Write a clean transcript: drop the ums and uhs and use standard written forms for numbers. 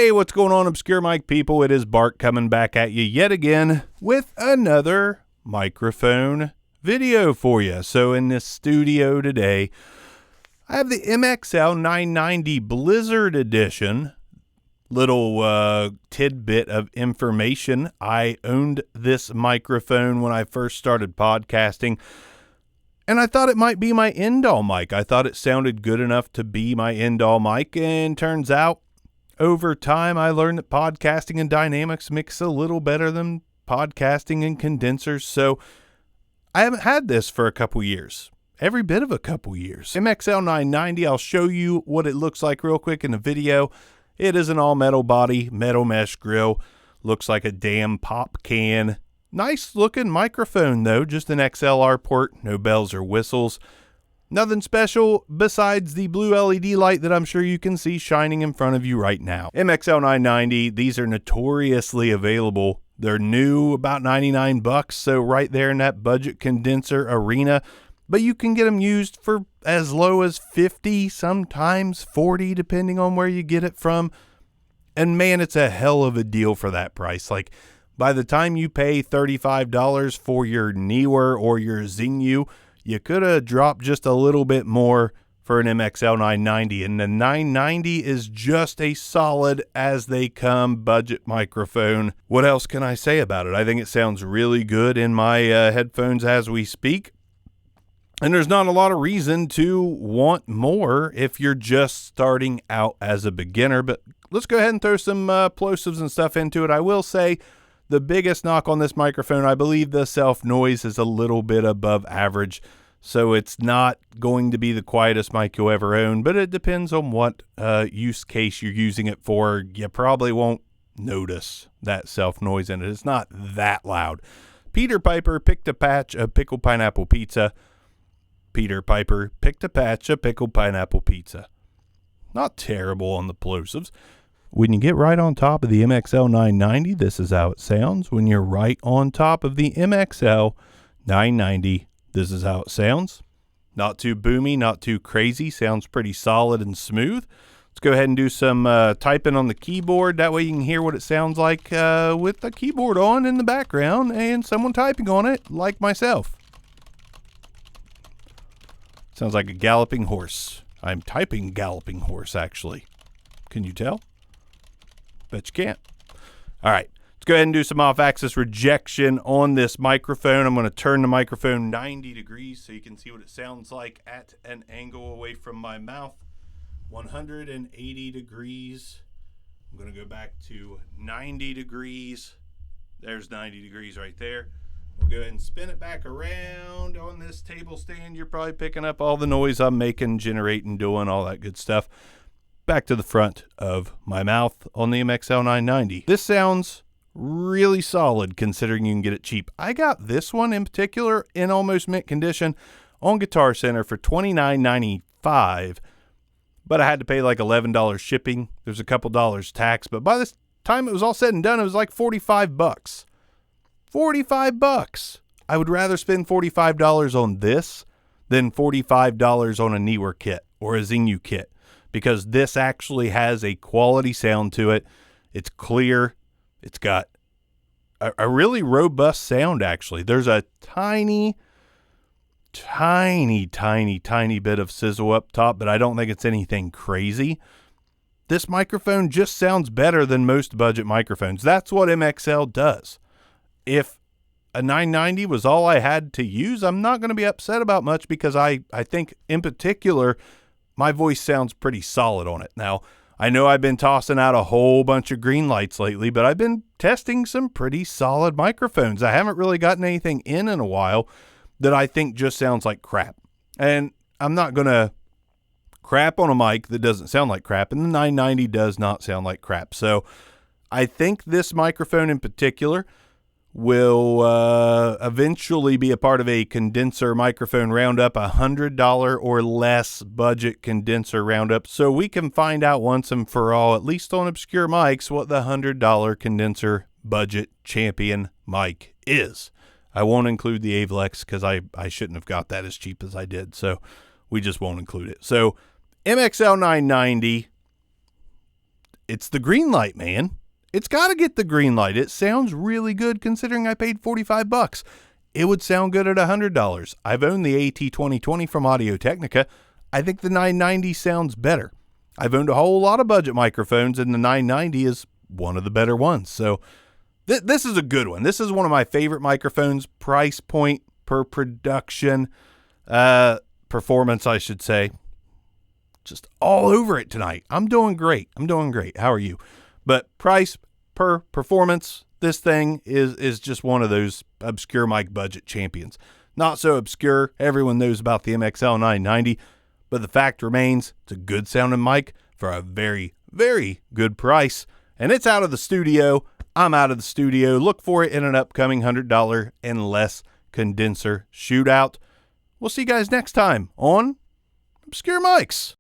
Hey, what's going on, Obscure Mic people? It is Bart coming back at you yet again with another microphone video for you. So in this studio today, I have the MXL 990 Blizzard Edition. Little tidbit of information. I owned this microphone when I first started podcasting, and I thought it might be my end-all mic. I thought it sounded good enough to be my end-all mic, and turns out over time, I learned that podcasting and dynamics mix a little better than podcasting and condensers, so I haven't had this for a couple years. Every bit of a couple years. MXL 990, I'll show you what it looks like real quick in the video. It is an all-metal body, metal mesh grill. Looks like a damn pop can. Nice looking microphone though, just an XLR port, no bells or whistles. Nothing special besides the blue LED light that I'm sure you can see shining in front of you right now. MXL 990, these are notoriously available. They're new, about 99 bucks, so right there in that budget condenser arena. But you can get them used for as low as 50, sometimes 40, depending on where you get it from. And man, it's a hell of a deal for that price. Like, by the time you pay $35 for your Neewer or your Xingyu, you could have dropped just a little bit more for an MXL 990, and the 990 is just a solid as they come budget microphone. What else can I say about it? I think it sounds really good in my headphones as we speak, and there's not a lot of reason to want more if you're just starting out as a beginner, but let's go ahead and throw some plosives and stuff into it. I will say the biggest knock on this microphone, I believe the self noise is a little bit above average, so it's not going to be the quietest mic you'll ever own, but it depends on what use case you're using it for. You probably won't notice that self noise in it. It's not that loud. Peter Piper picked a patch of pickled pineapple pizza. Peter Piper picked a patch of pickled pineapple pizza. Not terrible on the plosives. When you get right on top of the MXL 990, this is how it sounds. When you're right on top of the MXL 990, this is how it sounds. Not too boomy, not too crazy. Sounds pretty solid and smooth. Let's go ahead and do some typing on the keyboard. That way you can hear what it sounds like with the keyboard on in the background and someone typing on it, like myself. Sounds like a galloping horse. I'm typing galloping horse, actually. Can you tell? Bet you can't. All right, let's go ahead and do some off-axis rejection on this microphone. I'm going to turn the microphone 90 degrees so you can see what it sounds like at an angle away from my mouth. 180 degrees. I'm going to go back to 90 degrees. There's 90 degrees right there. We'll go ahead and spin it back around on this table stand. You're probably picking up all the noise I'm making, generating, doing all that good stuff. Back to the front of my mouth on the MXL 990. This sounds really solid considering you can get it cheap. I got this one in particular in almost mint condition on Guitar Center for $29.95, but I had to pay like $11 shipping. There's a couple dollars tax, but by this time it was all said and done, it was like 45 bucks. 45 bucks. I would rather spend $45 on this than $45 on a Neewer kit or a Xingyu kit, because this actually has a quality sound to it. It's clear. It's got a really robust sound, actually. There's a tiny bit of sizzle up top, but I don't think it's anything crazy. This microphone just sounds better than most budget microphones. That's what MXL does. If a 990 was all I had to use, I'm not going to be upset about much, because I think in particular my voice sounds pretty solid on it. Now, I know I've been tossing out a whole bunch of green lights lately, but I've been testing some pretty solid microphones. I haven't really gotten anything in a while that I think just sounds like crap. And I'm not going to crap on a mic that doesn't sound like crap, and the 990 does not sound like crap. So I think this microphone in particular will eventually be a part of a condenser microphone roundup, $100 or less budget condenser roundup, so we can find out once and for all, at least on Obscure Mics, what the $100 condenser budget champion mic is. I won't include the Avlex because I shouldn't have got that as cheap as I did, so we just won't include it. So MXL 990, it's the green light, man. It's got to get the green light. It sounds really good considering I paid $45. It would sound good at $100. I've owned the AT2020 from Audio-Technica. I think the 990 sounds better. I've owned a whole lot of budget microphones, and the 990 is one of the better ones. So this is a good one. This is one of my favorite microphones. Price point per production, performance, I should say. Just all over it tonight. I'm doing great. How are you? But price per performance, this thing is just one of those obscure mic budget champions. Not so obscure. Everyone knows about the MXL 990, but the fact remains it's a good sounding mic for a very, very good price. And it's out of the studio. I'm out of the studio. Look for it in an upcoming $100 and less condenser shootout. We'll see you guys next time on Obscure Mics.